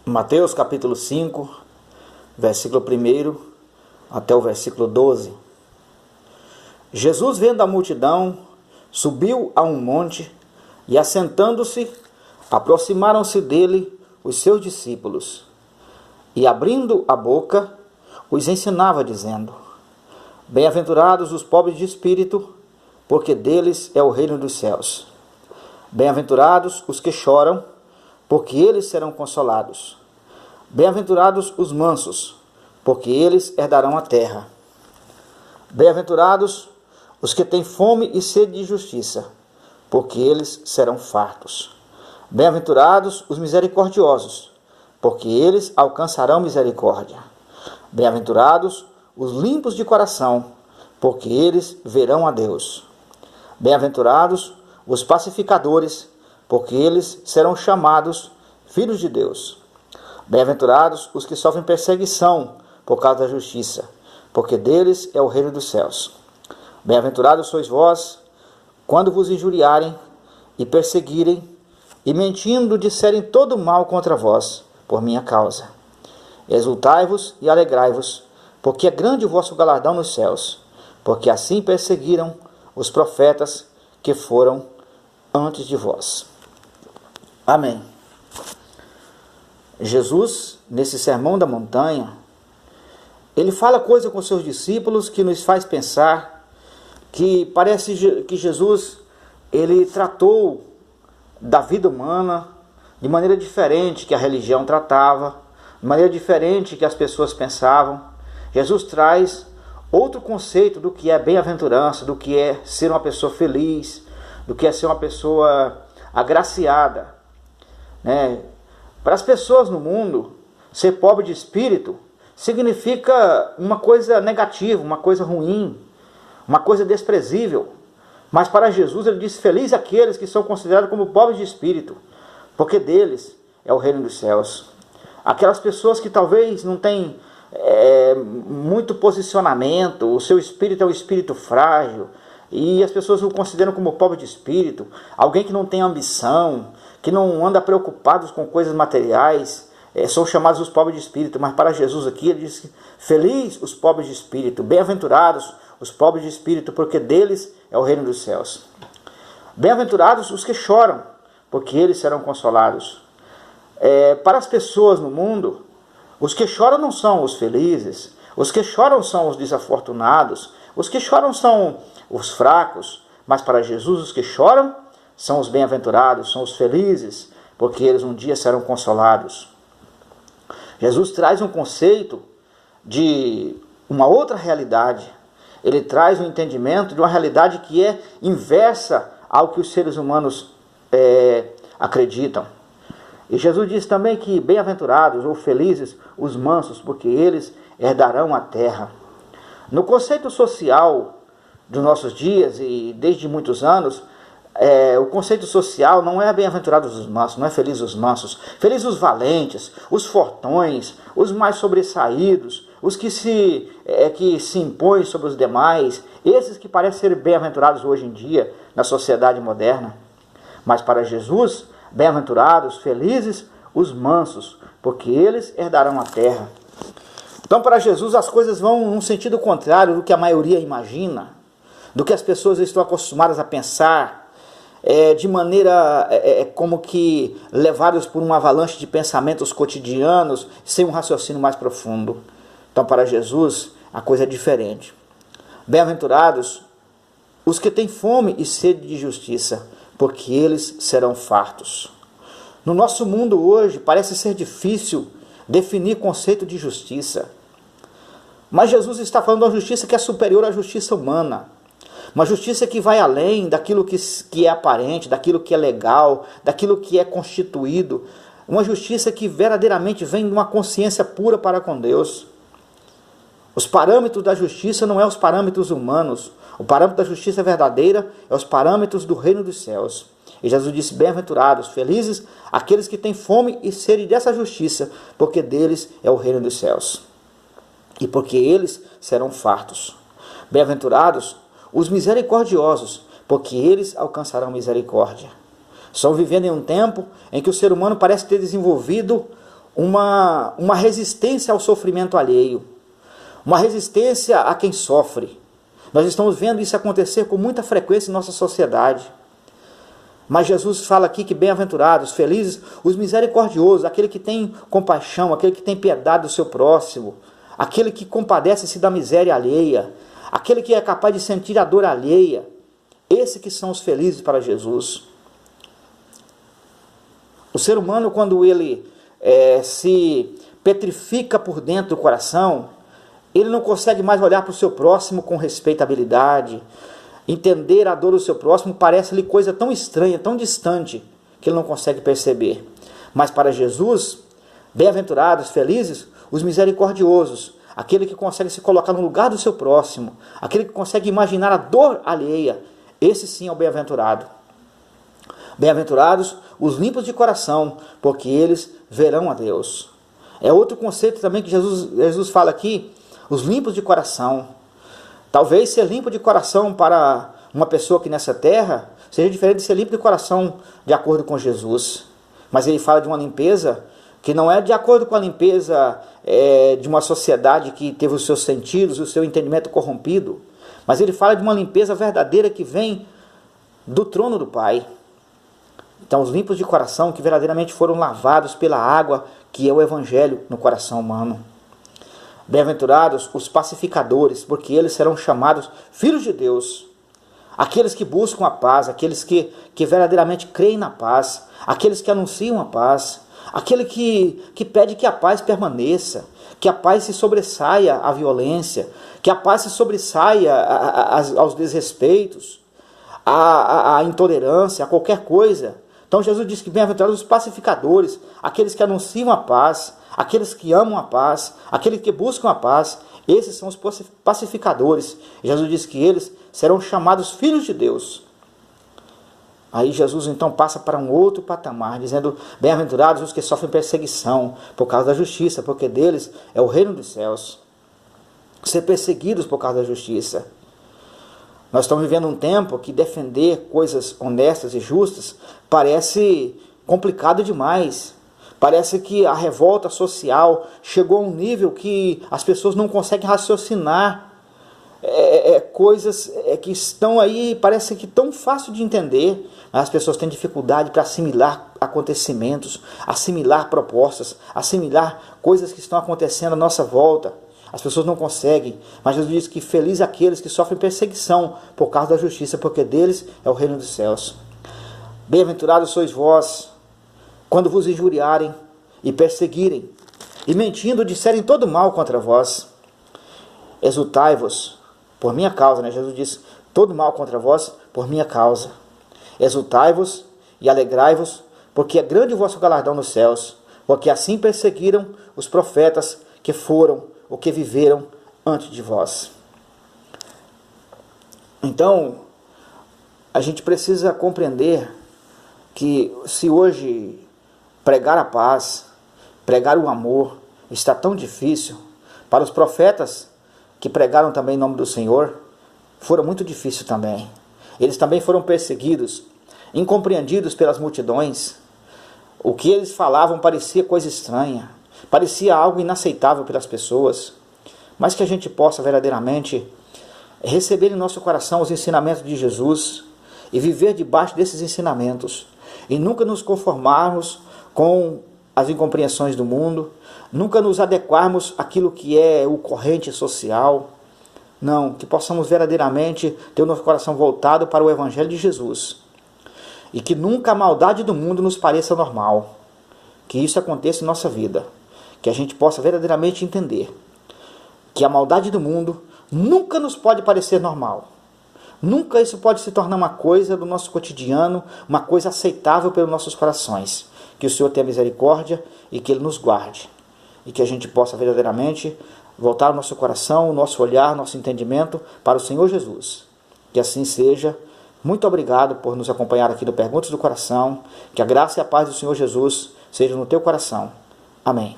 Mateus capítulo 5, versículo 1 até o versículo 12. Jesus, vendo a multidão, subiu a um monte e, assentando-se, aproximaram-se dele os seus discípulos. E, abrindo a boca, os ensinava, dizendo: Bem-aventurados os pobres de espírito, porque deles é o reino dos céus. Bem-aventurados os que choram, porque eles serão consolados. Bem-aventurados os mansos, porque eles herdarão a terra. Bem-aventurados os que têm fome e sede de justiça, porque eles serão fartos. Bem-aventurados os misericordiosos, porque eles alcançarão misericórdia. Bem-aventurados os limpos de coração, porque eles verão a Deus. Bem-aventurados os pacificadores, porque eles serão chamados filhos de Deus. Bem-aventurados os que sofrem perseguição por causa da justiça, porque deles é o reino dos céus. Bem-aventurados sois vós, quando vos injuriarem e perseguirem, e mentindo disserem todo mal contra vós, por minha causa. Exultai-vos e alegrai-vos, porque é grande o vosso galardão nos céus, porque assim perseguiram os profetas que foram antes de vós. Amém. Jesus, nesse sermão da montanha, ele fala coisa com seus discípulos que nos faz pensar que parece que Jesus, ele tratou da vida humana de maneira diferente que a religião tratava, de maneira diferente que as pessoas pensavam. Jesus traz outro conceito do que é bem-aventurança, do que é ser uma pessoa feliz, do que é ser uma pessoa agraciada, né? Para as pessoas no mundo, ser pobre de espírito significa uma coisa negativa, uma coisa ruim, uma coisa desprezível. Mas para Jesus ele diz: feliz aqueles que são considerados como pobres de espírito, porque deles é o reino dos céus. Aquelas pessoas que talvez não têm muito posicionamento, o seu espírito é um espírito frágil, e as pessoas o consideram como pobre de espírito, alguém que não tem ambição, que não anda preocupados com coisas materiais, são chamados os pobres de espírito. Mas para Jesus aqui ele diz: feliz os pobres de espírito, bem-aventurados os pobres de espírito, porque deles é o reino dos céus. Bem-aventurados os que choram, porque eles serão consolados. Para as pessoas no mundo, os que choram não são os felizes, os que choram são os desafortunados, os que choram são os fracos, mas para Jesus os que choram são os bem-aventurados, são os felizes, porque eles um dia serão consolados. Jesus traz um conceito de uma outra realidade. Ele traz um entendimento de uma realidade que é inversa ao que os seres humanos acreditam. E Jesus diz também que bem-aventurados ou felizes os mansos, porque eles herdarão a terra. No conceito social dos nossos dias e desde muitos anos, o conceito social não é bem-aventurados os mansos, não é felizes os mansos. Felizes os valentes, os fortões, os mais sobressaídos, os que se impõem sobre os demais, esses que parecem ser bem-aventurados hoje em dia na sociedade moderna. Mas para Jesus, bem-aventurados, felizes os mansos, porque eles herdarão a terra. Então para Jesus as coisas vão num sentido contrário do que a maioria imagina, do que as pessoas estão acostumadas a pensar, de maneira como que levados por uma avalanche de pensamentos cotidianos, sem um raciocínio mais profundo. Então para Jesus a coisa é diferente. Bem-aventurados os que têm fome e sede de justiça, porque eles serão fartos. No nosso mundo hoje parece ser difícil definir conceito de justiça. Mas Jesus está falando de uma justiça que é superior à justiça humana. Uma justiça que vai além daquilo que é aparente, daquilo que é legal, daquilo que é constituído. Uma justiça que verdadeiramente vem de uma consciência pura para com Deus. Os parâmetros da justiça não são os parâmetros humanos. O parâmetro da justiça verdadeira é os parâmetros do reino dos céus. E Jesus disse: bem-aventurados, felizes aqueles que têm fome e sede dessa justiça, porque deles é o reino dos céus. E porque eles serão fartos. Bem-aventurados os misericordiosos, porque eles alcançarão misericórdia. Estão vivendo em um tempo em que o ser humano parece ter desenvolvido uma resistência ao sofrimento alheio, uma resistência a quem sofre. Nós estamos vendo isso acontecer com muita frequência em nossa sociedade. Mas Jesus fala aqui que bem-aventurados, felizes, os misericordiosos, aquele que tem compaixão, aquele que tem piedade do seu próximo, aquele que compadece-se da miséria alheia, aquele que é capaz de sentir a dor alheia. Esses que são os felizes para Jesus. O ser humano, quando ele se petrifica por dentro do coração, ele não consegue mais olhar para o seu próximo com respeitabilidade. Entender a dor do seu próximo parece-lhe coisa tão estranha, tão distante, que ele não consegue perceber. Mas para Jesus, bem-aventurados, felizes, os misericordiosos, aquele que consegue se colocar no lugar do seu próximo, aquele que consegue imaginar a dor alheia, esse sim é o bem-aventurado. Bem-aventurados os limpos de coração, porque eles verão a Deus. É outro conceito também que Jesus fala aqui, os limpos de coração. Talvez ser limpo de coração para uma pessoa aqui nessa terra seja diferente de ser limpo de coração de acordo com Jesus. Mas ele fala de uma limpeza que não é de acordo com a limpeza de uma sociedade que teve os seus sentidos, o seu entendimento corrompido. Mas ele fala de uma limpeza verdadeira que vem do trono do Pai. Então, os limpos de coração que verdadeiramente foram lavados pela água que é o Evangelho no coração humano. Bem-aventurados os pacificadores, porque eles serão chamados filhos de Deus. Aqueles que buscam a paz, aqueles que verdadeiramente creem na paz, aqueles que anunciam a paz, aquele que pede que a paz permaneça, que a paz se sobressaia à violência, que a paz se sobressaia aos desrespeitos, à intolerância, a qualquer coisa. Então Jesus diz que bem-aventurados os pacificadores, aqueles que anunciam a paz, aqueles que amam a paz, aqueles que buscam a paz, esses são os pacificadores. E Jesus diz que eles serão chamados filhos de Deus. Aí Jesus então passa para um outro patamar, dizendo, bem-aventurados os que sofrem perseguição por causa da justiça, porque deles é o reino dos céus. Ser perseguidos por causa da justiça. Nós estamos vivendo um tempo que defender coisas honestas e justas parece complicado demais. Parece que a revolta social chegou a um nível que as pessoas não conseguem raciocinar. Coisas que estão aí, parece que tão fácil de entender. As pessoas têm dificuldade para assimilar acontecimentos, assimilar propostas, assimilar coisas que estão acontecendo à nossa volta. As pessoas não conseguem, mas Jesus diz que feliz aqueles que sofrem perseguição por causa da justiça, porque deles é o reino dos céus. Bem-aventurados sois vós, quando vos injuriarem e perseguirem, e mentindo disserem todo mal contra vós. Exultai-vos por minha causa, Jesus diz, todo mal contra vós por minha causa. Exultai-vos e alegrai-vos, porque é grande o vosso galardão nos céus, porque assim perseguiram os profetas que foram o que viveram antes de vós. Então, a gente precisa compreender que se hoje pregar a paz, pregar o amor, está tão difícil, para os profetas que pregaram também em nome do Senhor, foram muito difícil também. Eles também foram perseguidos, incompreendidos pelas multidões. O que eles falavam parecia coisa estranha, parecia algo inaceitável pelas pessoas, mas que a gente possa verdadeiramente receber em nosso coração os ensinamentos de Jesus e viver debaixo desses ensinamentos e nunca nos conformarmos com as incompreensões do mundo, nunca nos adequarmos àquilo que é o corrente social. Não, que possamos verdadeiramente ter o nosso coração voltado para o Evangelho de Jesus e que nunca a maldade do mundo nos pareça normal, que isso aconteça em nossa vida. Que a gente possa verdadeiramente entender que a maldade do mundo nunca nos pode parecer normal. Nunca isso pode se tornar uma coisa do nosso cotidiano, uma coisa aceitável pelos nossos corações. Que o Senhor tenha misericórdia e que Ele nos guarde. E que a gente possa verdadeiramente voltar o nosso coração, o nosso olhar, nosso entendimento para o Senhor Jesus. Que assim seja. Muito obrigado por nos acompanhar aqui no Perguntas do Coração. Que a graça e a paz do Senhor Jesus sejam no teu coração. Amém.